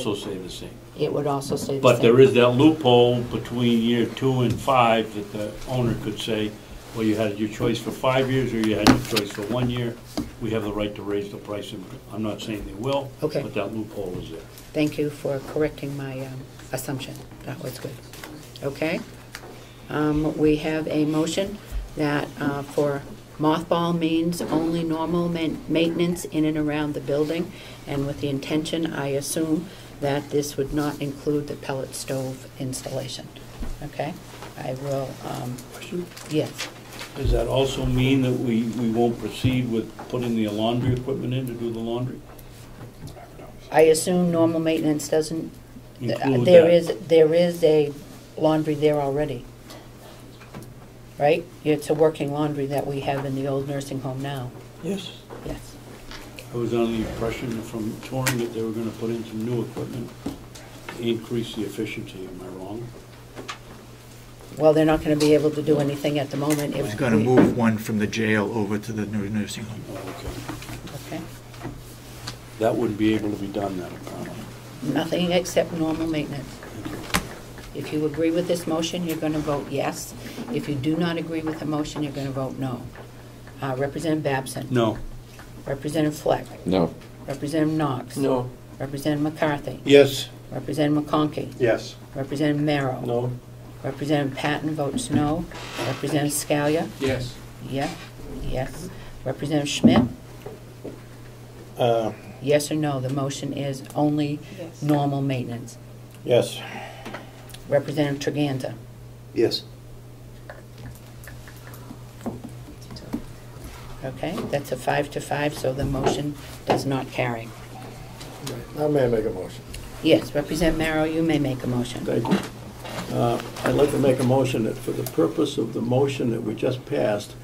also say the same. It would also say the same. But there is that loophole between year 2 and 5 that the owner could say, well, you had your choice for 5 years or you had your choice for 1 year. We have the right to raise the price. I'm not saying they will, Okay. but that loophole is there. Thank you for correcting my assumption. That was good. Okay. We have a motion that for mothball means only normal maintenance in and around the building, and with the intention, I assume, that this would not include the pellet stove installation. Okay? I will, Question? yes. Does that also mean that we won't proceed with putting the laundry equipment in to do the laundry? I assume normal maintenance doesn't, Include there that. is a laundry there already. Right? It's a working laundry that we have in the old nursing home now. Yes. Yes. I was under the impression from touring that they were going to put in some new equipment to increase the efficiency. Am I wrong? Well, they're not going to be able to do anything at the moment. I was going to move one from the jail over to the new nursing home. Oh, okay. Okay. That wouldn't be able to be done then, apparently. Nothing except normal maintenance. Thank you. If you agree with this motion, you're going to vote yes. If you do not agree with the motion, you're going to vote no. Representative Babson? No. Representative Fleck? No. Representative Knox? No. Representative McCarthy? Yes. Representative McConkey? Yes. Representative Merrill? No. Representative Patton votes no. Representative Scalia? Yes. Yeah. Yes. Representative Schmidt? Yes or no? The motion is only normal maintenance. Yes. Representative Treganza? Yes. Okay, that's a 5-5, so the motion does not carry. I may make a motion. Yes, Representative Merrill, you may make a motion. Thank you. I'd like to make a motion that for the purpose of the motion that we just passed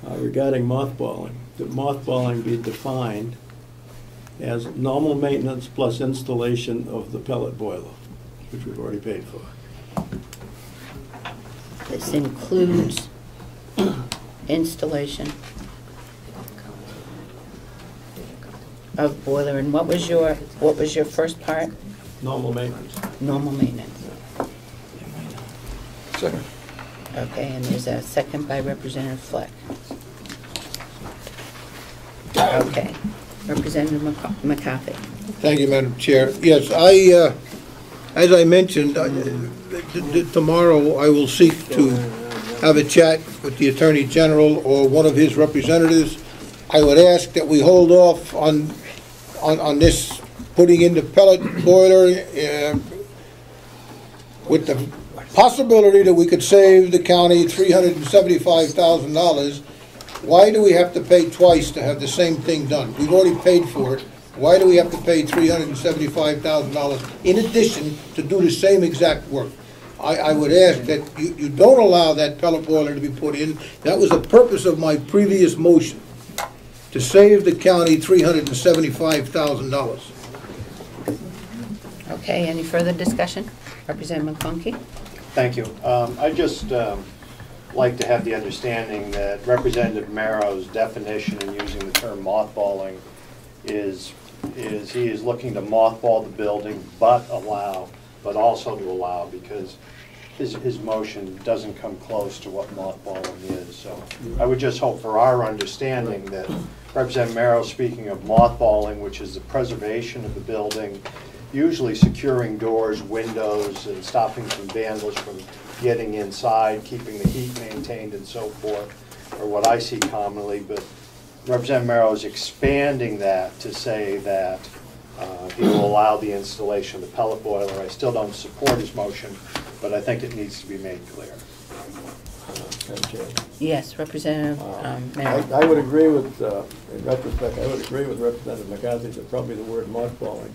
regarding mothballing, that mothballing be defined as normal maintenance plus installation of the pellet boiler, which we've already paid for. This includes installation of boiler, and what was your first part? Normal maintenance. Normal maintenance. Second. Okay, and there's a second by Representative Fleck. Okay, Representative McCarthy. Thank you, Madam Chair. Yes, as I mentioned, tomorrow I will seek to have a chat with the Attorney General or one of his representatives. I would ask that we hold off on this putting in the pellet boiler with the possibility that we could save the county $375,000. Why do we have to pay twice to have the same thing done? We've already paid for it. Why do we have to pay $375,000 in addition to do the same exact work? I would ask that you don't allow that pellet boiler to be put in. That was the purpose of my previous motion, to save the county $375,000. Okay, any further discussion? Representative McConkey? Thank you. I just like to have the understanding that Representative Merrow's definition in using the term mothballing is he is looking to mothball the building but also to allow, because his motion doesn't come close to what mothballing is. So I would just hope for our understanding that Representative Merrow speaking of mothballing, which is the preservation of the building, usually securing doors, windows, and stopping some vandals from getting inside, keeping the heat maintained and so forth, or what I see commonly. But Representative Merrow is expanding that to say that he will allow the installation of the pellet boiler. I still don't support his motion, but I think it needs to be made clear. Yes, Representative Merrill. I would agree with, in retrospect, I would agree with Representative McCarthy that probably the word mothballing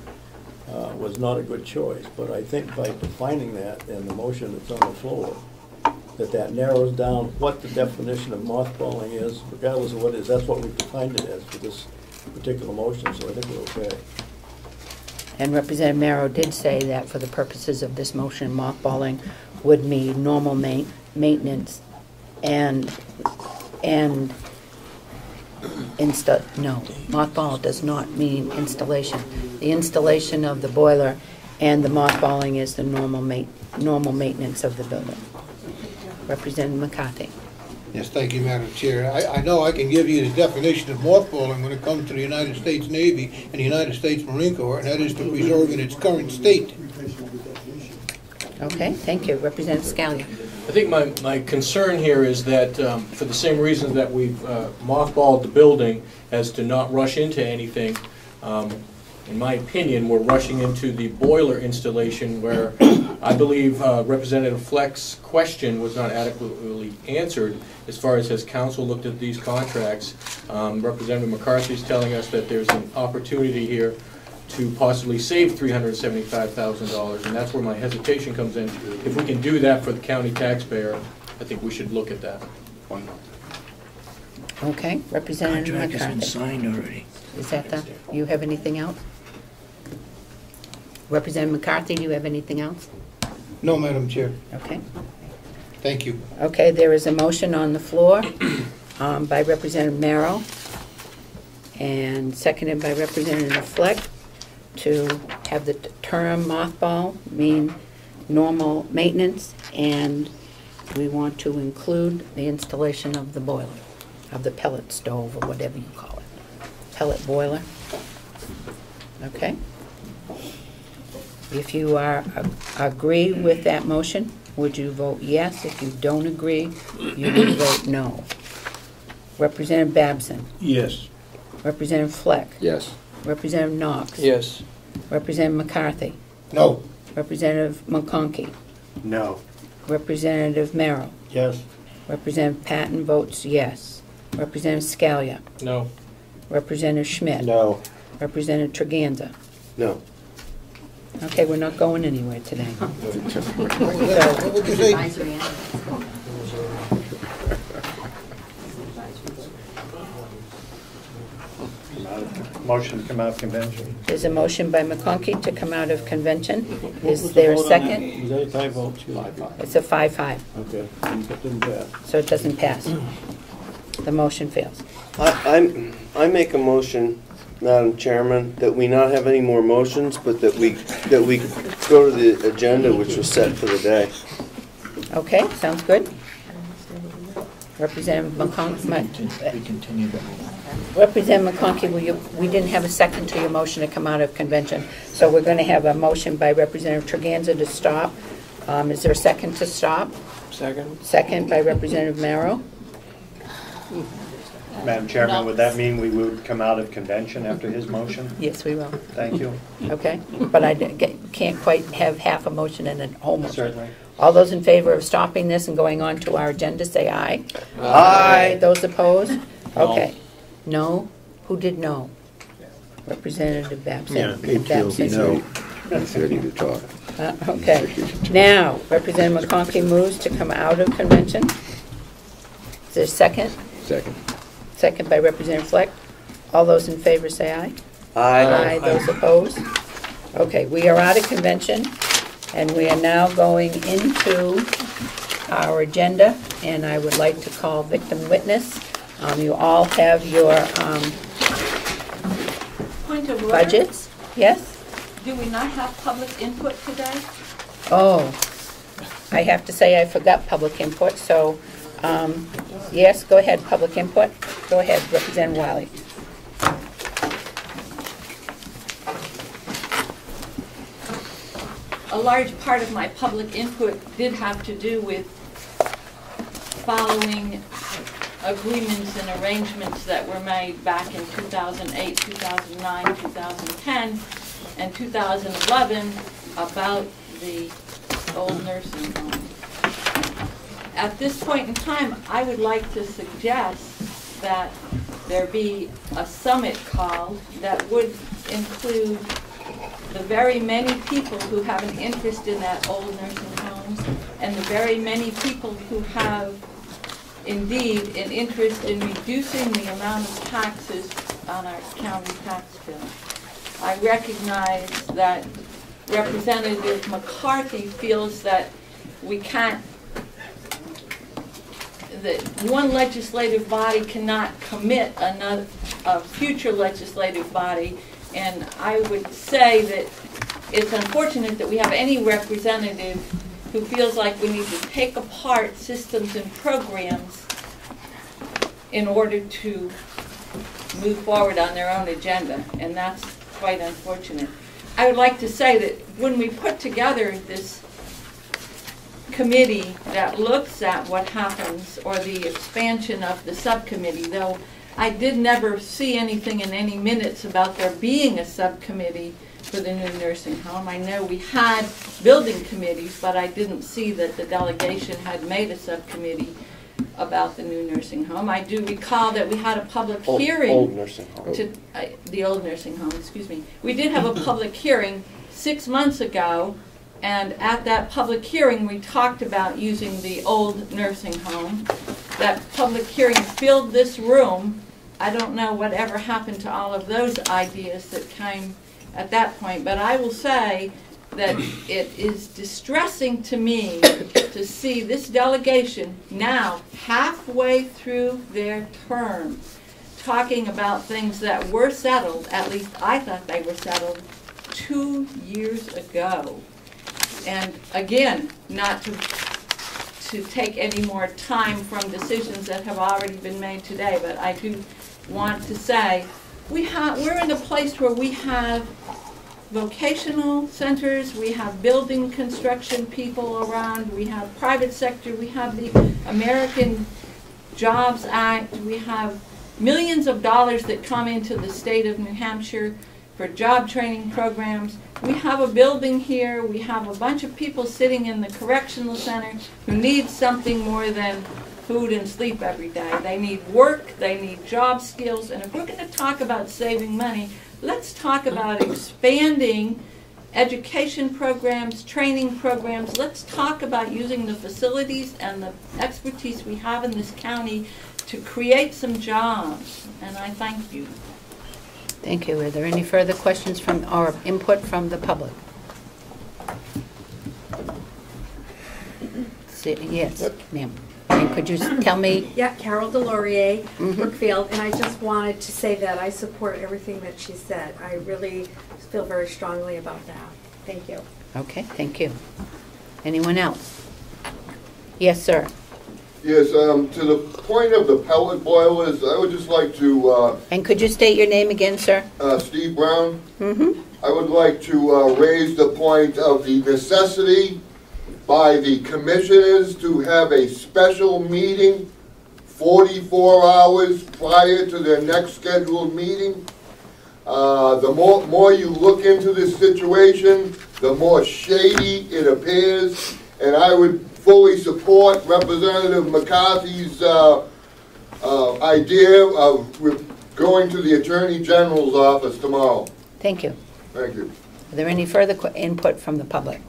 was not a good choice, but I think by defining that in the motion that's on the floor, that narrows down what the definition of mothballing is, regardless of what it is. That's what we've defined it as for this particular motion, so I think we're okay. And Representative Merrill did say that for the purposes of this motion, mothballing would mean normal maintenance and No, mothball does not mean installation. The installation of the boiler and the mothballing is the normal maintenance of the building. Representative McCarthy. Yes, thank you, Madam Chair. I know I can give you the definition of mothballing when it comes to the United States Navy and the United States Marine Corps, and that is to preserve in its current state. Okay, thank you. Representative Scalia. I think my concern here is that for the same reasons that we've mothballed the building as to not rush into anything, in my opinion, we're rushing into the boiler installation where I believe Representative Fleck's question was not adequately answered as far as has council looked at these contracts. Representative McCarthy is telling us that there's an opportunity here to possibly save $375,000, and that's where my hesitation comes in. If we can do that for the county taxpayer, I think we should look at that. Why not? Okay, Representative Contract has been McCarthy. signed already. Is that the, you have anything else? Representative McCarthy, do you have anything else? No, Madam Chair. Okay. Thank you. Okay, there is a motion on the floor by Representative Merrill and seconded by Representative Fleck to have the term mothball mean normal maintenance, and we want to include the installation of the boiler, of the pellet stove or whatever you call it. Pellet boiler. Okay. If you agree with that motion, would you vote yes? If you don't agree, you would vote no. Representative Babson. Yes. Representative Fleck. Yes. Representative Knox. Yes. Representative McCarthy. No. Representative McConkey. No. Representative Merrill. Yes. Representative Patton votes yes. Representative Scalia. No. Representative Schmidt. No. Representative Treganza. No. Okay, we're not going anywhere today. What would you say? Motion to come out of convention. There's a motion by McConkey to come out of convention. Is there a second? Was that a tie vote? 5-5. It's a 5-5, Okay, that didn't pass. so it doesn't pass. The motion fails. I make a motion, Madam Chairman, that we not have any more motions, but that we go to the agenda which was set for the day. Okay, sounds good. Representative McConkey. We continue the Representative McConkey, we didn't have a second to your motion to come out of convention, so we're going to have a motion by Representative Treganza to stop. Is there a second to stop? Second. Second by Representative Merrill. Madam Chairman, would that mean we would come out of convention after his motion? Yes, we will. Thank you. Okay, but I can't quite have half a motion and a whole motion. Certainly. All those in favor of stopping this and going on to our agenda, say aye. Aye. Those opposed? Okay. No? Who did no? Representative Babson. Babson. He's ready to talk. Okay. Now, Representative McConkey moves to come out of convention. Is there a second? Second. Second by Representative Fleck. All those in favor say aye. Aye. Those opposed? Okay, we are out of convention, and we are now going into our agenda, and I would like to call victim witness. You all have your Point of order. budgets. Yes? Do we not have public input today? Oh, I have to say I forgot public input, so, yes, go ahead, public input. Go ahead, Representative Wiley. A large part of my public input did have to do with following agreements and arrangements that were made back in 2008, 2009, 2010, and 2011 about the old nursing home. At this point in time, I would like to suggest that there be a summit called that would include the very many people who have an interest in that old nursing homes and the very many people who have indeed an interest in reducing the amount of taxes on our county tax bill. I recognize that Representative McCarthy feels that we can't that one legislative body cannot commit a future legislative body. And I would say that it's unfortunate that we have any representative who feels like we need to take apart systems and programs in order to move forward on their own agenda, and that's quite unfortunate. I would like to say that when we put together this committee that looks at what happens, or the expansion of the subcommittee, though I did never see anything in any minutes about there being a subcommittee for the new nursing home. I know we had building committees, but I didn't see that the delegation had made a subcommittee about the new nursing home. I do recall that we had a public hearing. Old nursing home. The old nursing home, excuse me. We did have a public hearing 6 months ago, and at that public hearing we talked about using the old nursing home. That public hearing filled this room. I don't know whatever happened to all of those ideas that came at that point, but I will say that it is distressing to me to see this delegation now halfway through their term talking about things that were settled, at least I thought they were settled, 2 years ago. And again, not to take any more time from decisions that have already been made today, but I do want to say we're in a place where we have vocational centers, we have building construction people around, we have private sector, we have the American Jobs Act, we have millions of dollars that come into the state of New Hampshire for job training programs. We have a building here, we have a bunch of people sitting in the correctional center who need something more than food and sleep every day. They need work, they need job skills, and if we're going to talk about saving money, let's talk about expanding education programs, training programs. Let's talk about using the facilities and the expertise we have in this county to create some jobs. And I thank you. Thank you. Are there any further questions from or input from the public? Yes, ma'am. And could you tell me? Yeah, Carol Delorier, Brookfield, and I just wanted to say that I support everything that she said. I really feel very strongly about that. Thank you. Okay, thank you. Anyone else? Yes, sir. Yes, to the point of the pellet boilers, I would just like to... and could you state your name again, sir? Steve Brown. I would like to raise the point of the necessity by the commissioners to have a special meeting 44 hours prior to their next scheduled meeting. The more you look into this situation, the more shady it appears, and I would fully support Representative McCarthy's idea of going to the Attorney General's office tomorrow. Thank you. Thank you. Are there any further input from the public?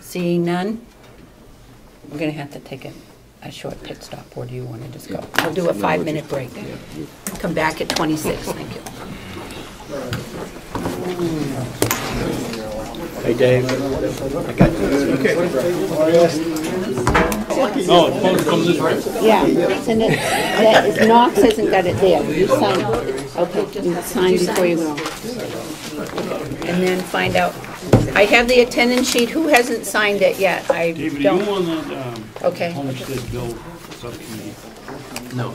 Seeing none, we're going to have to take a short pit stop, or do you want to just go? We'll do a 5-minute break. Come back at 26. Thank you. Hey, Dave. I got this. Okay. No, it's supposed to come this way. Yeah, it's Knox hasn't got it there. You sign it. Okay, you sign before you go. And then find out. I have the attendance sheet. Who hasn't signed it yet? I David, don't. are you on that Okay. homestead bill subcommittee? No.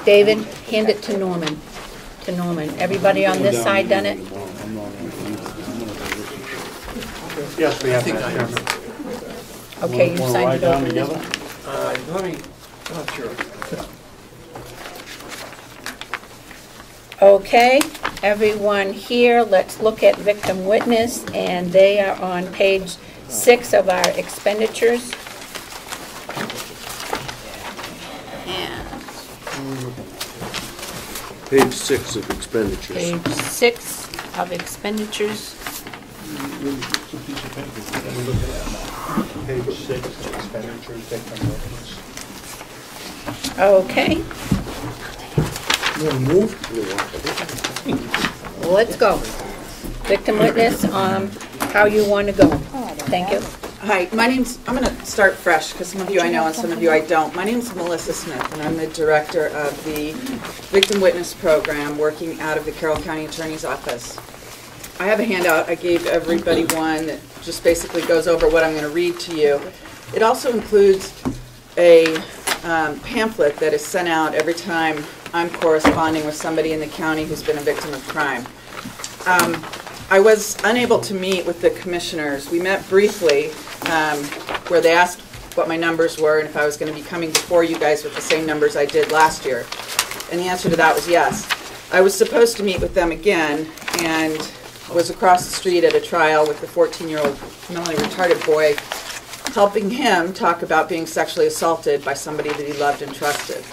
David, hand it to Norman. Everybody on this side done it? Yes, we have that. Okay, you Wanna signed ride it down over this together? one. Not sure. Okay, everyone here, let's look at victim witness, and they are on page 6 of our expenditures. Page 6 of expenditures. Page 6 of expenditures. Page 6, expenditures, victim witness. Okay. You want to move? Let's go. Victim witness, how you want to go. Thank you. Hi, I'm going to start fresh because some of you I know and some of you I don't. My name's Melissa Smith and I'm the director of the Victim Witness Program working out of the Carroll County Attorney's Office. I have a handout. I gave everybody one that just basically goes over what I'm going to read to you. It also includes a pamphlet that is sent out every time I'm corresponding with somebody in the county who's been a victim of crime. I was unable to meet with the commissioners. We met briefly where they asked what my numbers were and if I was going to be coming before you guys with the same numbers I did last year. And the answer to that was yes. I was supposed to meet with them again and was across the street at a trial with the 14-year-old mentally retarded boy, helping him talk about being sexually assaulted by somebody that he loved and trusted.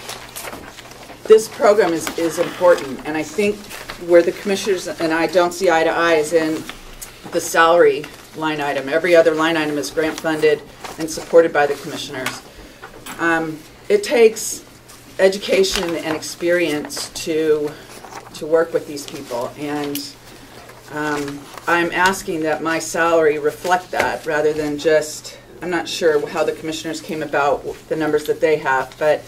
This program is important, and I think where the commissioners and I don't see eye to eye is in the salary line item. Every other line item is grant funded and supported by the commissioners. It takes education and experience to work with these people, and I'm asking that my salary reflect that rather than just, I'm not sure how the commissioners came about the numbers that they have, but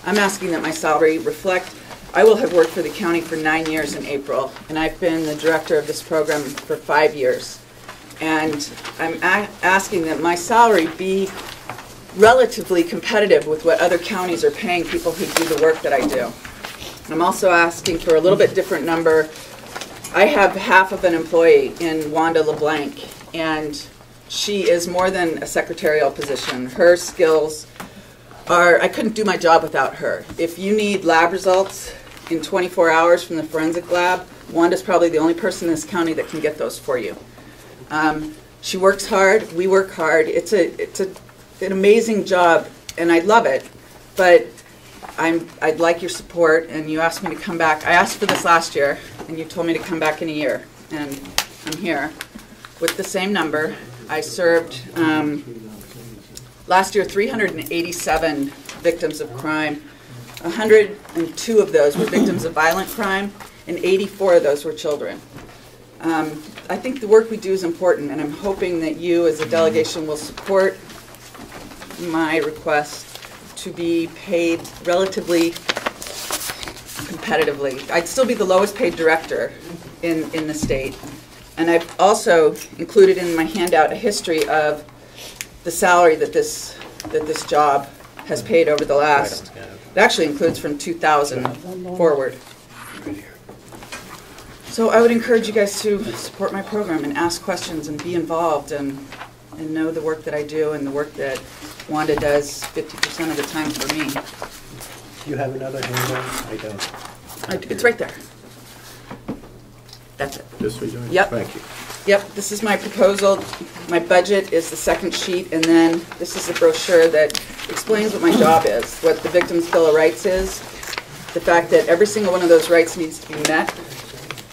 I'm asking that my salary reflect. I will have worked for the county for 9 years in April, and I've been the director of this program for 5 years. And I'm asking that my salary be relatively competitive with what other counties are paying people who do the work that I do. I'm also asking for a little bit different number. I have half of an employee in Wanda LeBlanc, and she is more than a secretarial position. Her skills are, I couldn't do my job without her. If you need lab results in 24 hours from the forensic lab, Wanda's probably the only person in this county that can get those for you. She works hard, we work hard. It's an amazing job, and I love it, but I'd like your support, and you asked me to come back. I asked for this last year, and you told me to come back in a year, and I'm here with the same number. I served last year 387 victims of crime. 102 of those were victims of violent crime, and 84 of those were children. I think the work we do is important, and I'm hoping that you as a delegation will support my request to be paid relatively competitively. I'd still be the lowest paid director in the state. And I've also included in my handout a history of the salary that this job has paid over the last, it actually includes from 2000 forward. So I would encourage you guys to support my program and ask questions and be involved and know the work that I do and the work that Wanda does 50% of the time for me. Do you have another handout? I don't. It's right there. That's it. This for you? Yep. Thank you. Yep, this is my proposal. My budget is the second sheet, and then this is a brochure that explains what my job is, what the Victims' Bill of Rights is, the fact that every single one of those rights needs to be met,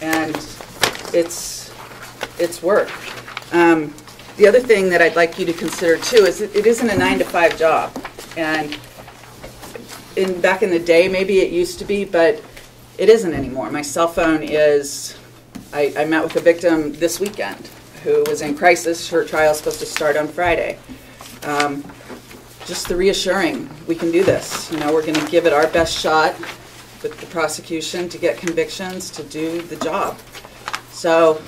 and it's work. The other thing that I'd like you to consider too is it isn't a 9-to-5 job, and back in the day maybe it used to be, but it isn't anymore. My cell phone is, I met with a victim this weekend who was in crisis. Her trial is supposed to start on Friday. Just the reassuring, we can do this. You know, we're going to give it our best shot with the prosecution to get convictions, to do the job. So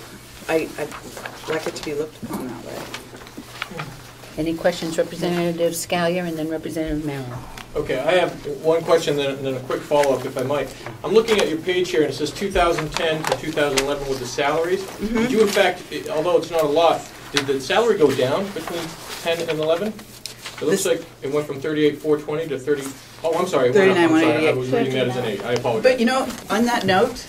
I'd like it to be looked upon that way. Any questions, Representative Scalia and then Representative Merrill? Okay, I have one question and then a quick follow-up, if I might. I'm looking at your page here, and it says 2010 to 2011 with the salaries. Mm-hmm. Did you, in fact, although it's not a lot, did the salary go down between 10 and 11? It looks like it went from 38,420 to 30. Oh, I'm sorry. 39,188. I was reading that as an 8. I apologize. But you know, on that note,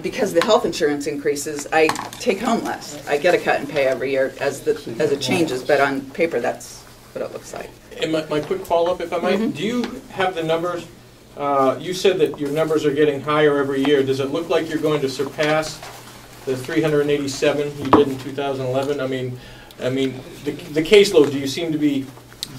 because the health insurance increases, I take home less. I get a cut in pay every year as it changes, but on paper, that's what it looks like. And my quick follow-up, if I might, Mm-hmm. do you have the numbers? You said that your numbers are getting higher every year. Does it look like you're going to surpass the 387 you did in 2011? I mean, the caseload, do you seem to be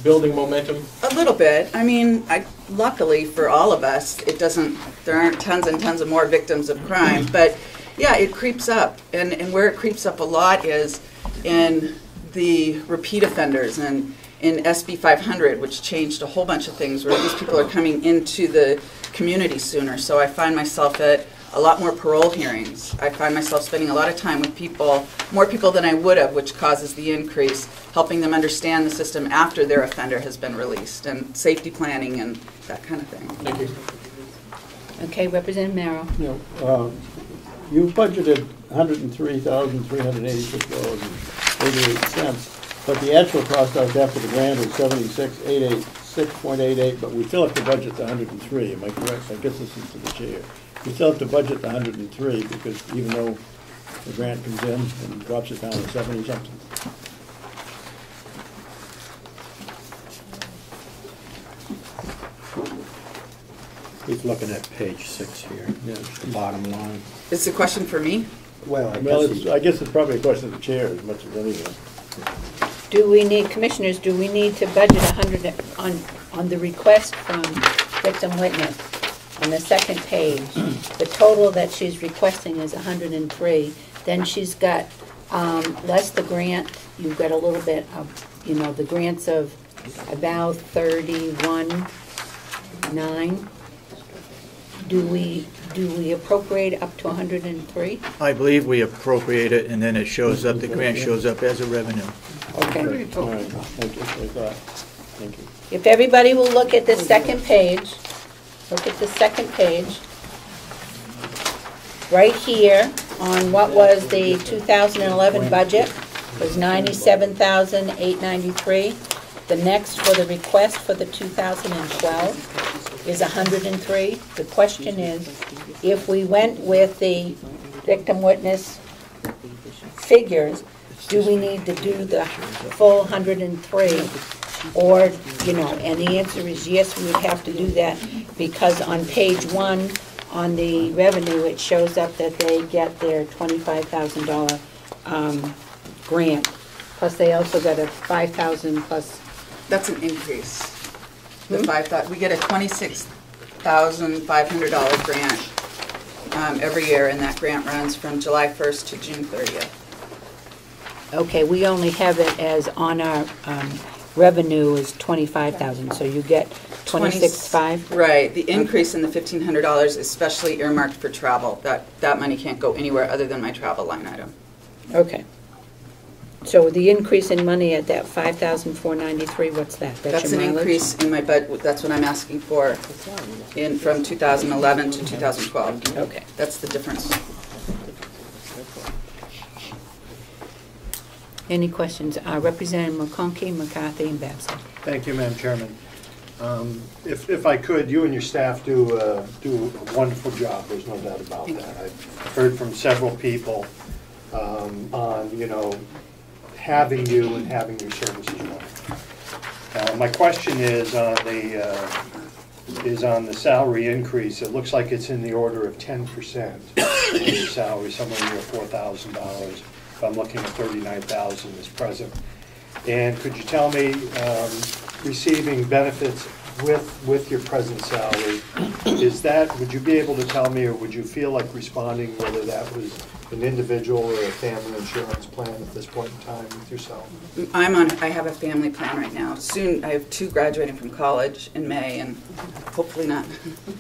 building momentum? A little bit. I mean, luckily for all of us, there aren't tons and tons of more victims of crime, but yeah, it creeps up. And where it creeps up a lot is in the repeat offenders, and in SB 500, which changed a whole bunch of things, where these people are coming into the community sooner. So I find myself at a lot more parole hearings. I find myself spending a lot of time with people, more people than I would have, which causes the increase, helping them understand the system after their offender has been released, and safety planning and that kind of thing. Thank you. Okay, Representative Merrill. You budgeted $103,386.88, but the actual cost out after the grant is $76,886.88, but we still have to budget the 103. Am I correct? I guess this is to the chair. We still have to budget the 103 because even though the grant comes in and drops it down to 70 something. He's looking at page 6 here, the bottom line. Is the question for me? Well, I guess it's probably a question of the chair as much as anything. Do we need, commissioners, do we need to budget 100 on the request from victim witness? On the second page, the total that she's requesting is 103. Then she's got less the grant. You've got a little bit of, the grants of about 31.9. Do we appropriate up to 103? I believe we appropriate it, and then it shows up, the grant shows up as a revenue. Okay. All right, thank you for that. Thank you. If everybody will look at the second page, right here on what was the 2011 budget was $97,893. The next for the request for the 2012 is 103. The question is, if we went with the victim witness figures, do we need to do the full 103? Or, and the answer is yes, we would have to do that, because on page 1 on the revenue, it shows up that they get their $25,000 grant. Plus they also got a $5,000 plus. That's an increase. The we get a $26,500 grant every year, and that grant runs from July 1st to June 30th. Okay, we only have it as on our revenue is $25,000, so you get $26,500. Right. The increase in the $1,500 is specially earmarked for travel. That money can't go anywhere other than my travel line item. Okay. So the increase in money at that $5,493, what's that? That's an increase in my budget. That's what I'm asking for from 2011 to 2012. Okay. That's the difference. Any questions? Representative McConkey, McCarthy, and Babson. Thank you, Madam Chairman. If I could, you and your staff do a wonderful job. There's no doubt about that. I've heard from several people on, having you and having your services run. My question is on the salary increase. It looks like it's in the order of 10% of your salary, somewhere near $4,000. If I'm looking at $39,000 as present. And could you tell me, receiving benefits with your present salary, would you be able to tell me, or would you feel like responding whether that was an individual or a family insurance plan at this point in time with yourself? I have a family plan right now. Soon, I have 2 graduating from college in May, and hopefully not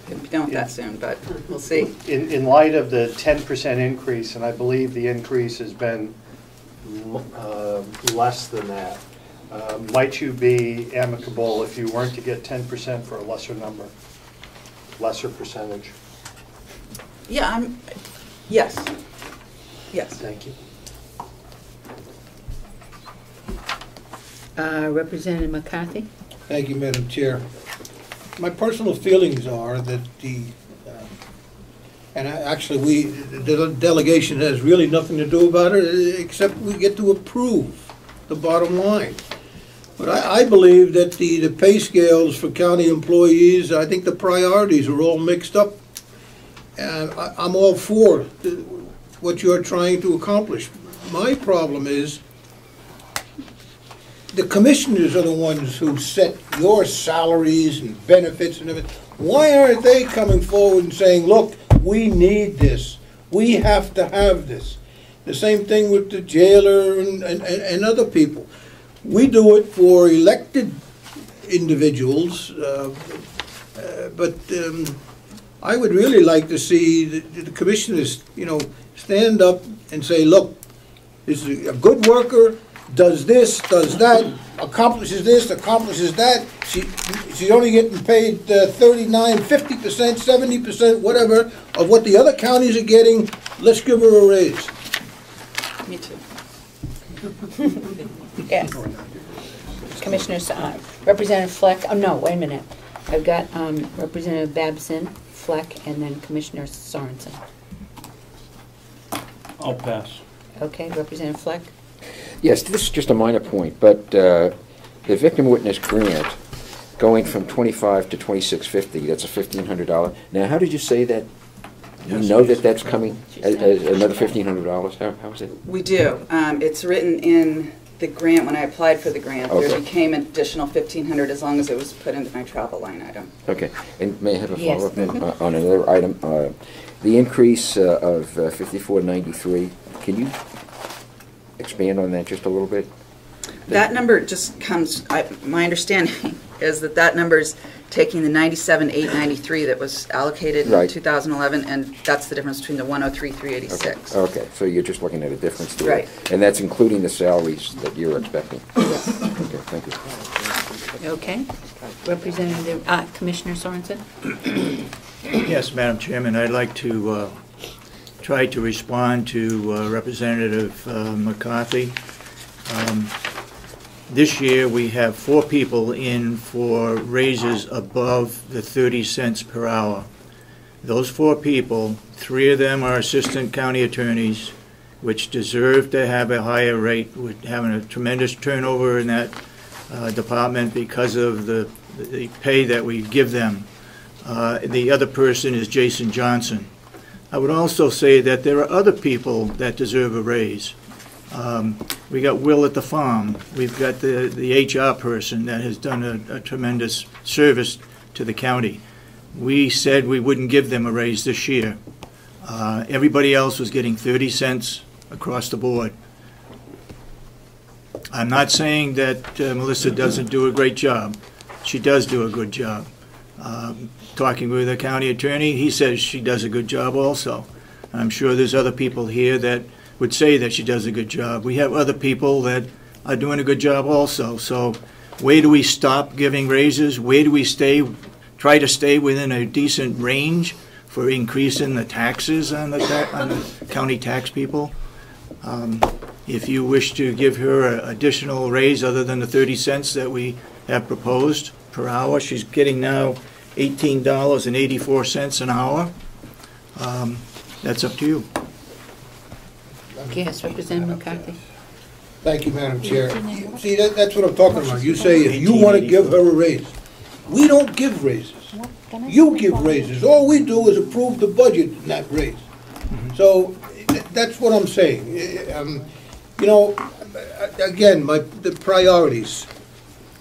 going to be done with that soon, but we'll see. In light of the 10% increase, and I believe the increase has been less than that, might you be amicable if you weren't to get 10% for a lesser percentage? Yeah, yes. Yes. Thank you. Representative McCarthy? Thank you, Madam Chair. My personal feelings are that the delegation has really nothing to do about it, except we get to approve the bottom line. But I believe that the pay scales for county employees, I think the priorities are all mixed up. And I'm all for what you're trying to accomplish. My problem is the commissioners are the ones who set your salaries and benefits and everything. Why aren't they coming forward and saying, look, we need this. We have to have this. The same thing with the jailer and other people. We do it for elected individuals, but I would really like to see the commissioners, stand up and say, look, this is a good worker, does this, does that, accomplishes this, accomplishes that. She's only getting paid 39, 50%, 70%, whatever, of what the other counties are getting. Let's give her a raise. Me too. Yes. Commissioners, Representative Fleck, oh no, wait a minute. I've got Representative Babson, Fleck, and then Commissioner Sorensen. I'll pass. Okay, Representative Fleck? Yes, this is just a minor point, but the victim witness grant going from 25 to 2650, that's a $1,500. Now, how did you say that? You know that that's coming as another $1,500? How is it? We do. It's written in the grant. When I applied for the grant, Okay. there became an additional $1,500 as long as it was put into my travel line item. Okay, and may I have a Yes. follow-up then on another item? The increase of $54.93, can you expand on that just a little bit? That number just comes, my understanding is that number is taking the $97,893 that was allocated in Right. 2011, and that's the difference between the $103,386. Okay, so you're just looking at a difference there. Right. And that's including the salaries that you're expecting? Yes. Okay, thank you. Okay. Representative, Commissioner Sorensen? Yes, Madam Chairman, I'd like to try to respond to Representative McCarthy. This year, we have 4 people in for raises above the 30 cents per hour. Those 4 people, 3 of them are assistant county attorneys, which deserve to have a higher rate. We're having a tremendous turnover in that department because of the pay that we give them. The other person is Jason Johnson. I would also say that there are other people that deserve a raise. We got Will at the farm. We've got the HR person that has done a tremendous service to the county. We said we wouldn't give them a raise this year. Everybody else was getting 30 cents across the board. I'm not saying that Melissa doesn't do a great job. She does do a good job. Talking with the county attorney, he says she does a good job also. I'm sure there's other people here that would say that she does a good job. We have other people that are doing a good job also. So where do we stop giving raises? Where do we try to stay within a decent range for increasing the taxes on the county tax people? If you wish to give her an additional raise other than the 30 cents that we have proposed per hour, she's getting now $18.84 an hour. That's up to you. Yes, Representative McCarthy. Thank you, Madam Chair. See, that's what I'm talking about. You say if you want to give her a raise. We don't give raises. You give raises. All we do is approve the budget and not raise. So that's what I'm saying. Again, the priorities.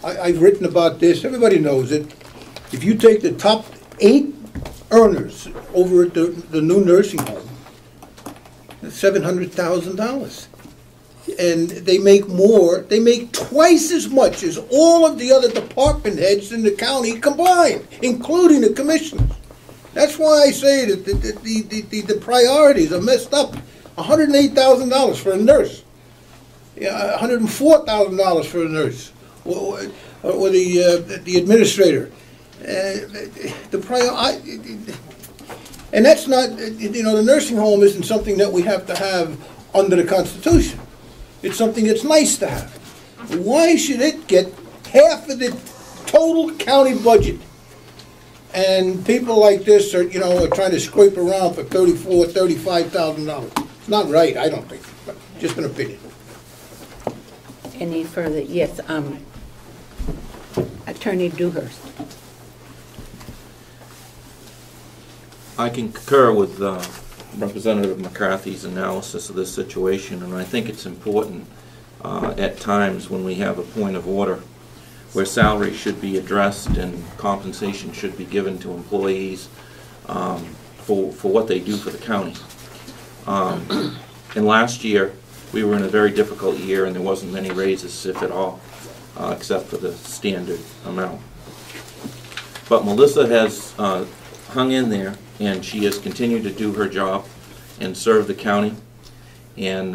I've written about this. Everybody knows it. If you take the top 8 earners over at the new nursing home, $700,000. And they make more, they make twice as much as all of the other department heads in the county combined, including the commissioners. That's why I say that the priorities are messed up. $108,000 for a nurse, $104,000 for a nurse, or the administrator. And that's not, the nursing home isn't something that we have to have under the Constitution. It's something that's nice to have. Why should it get half of the total county budget? And people like this are trying to scrape around for $34,000, $35,000. It's not right, I don't think, but just an opinion. Any further? Yes, Attorney Dewhurst. I can concur with Representative McCarthy's analysis of this situation, and I think it's important at times when we have a point of order where salary should be addressed and compensation should be given to employees for what they do for the county. And last year, we were in a very difficult year, and there wasn't many raises, if at all, except for the standard amount. But Melissa has hung in there, and she has continued to do her job and serve the county, and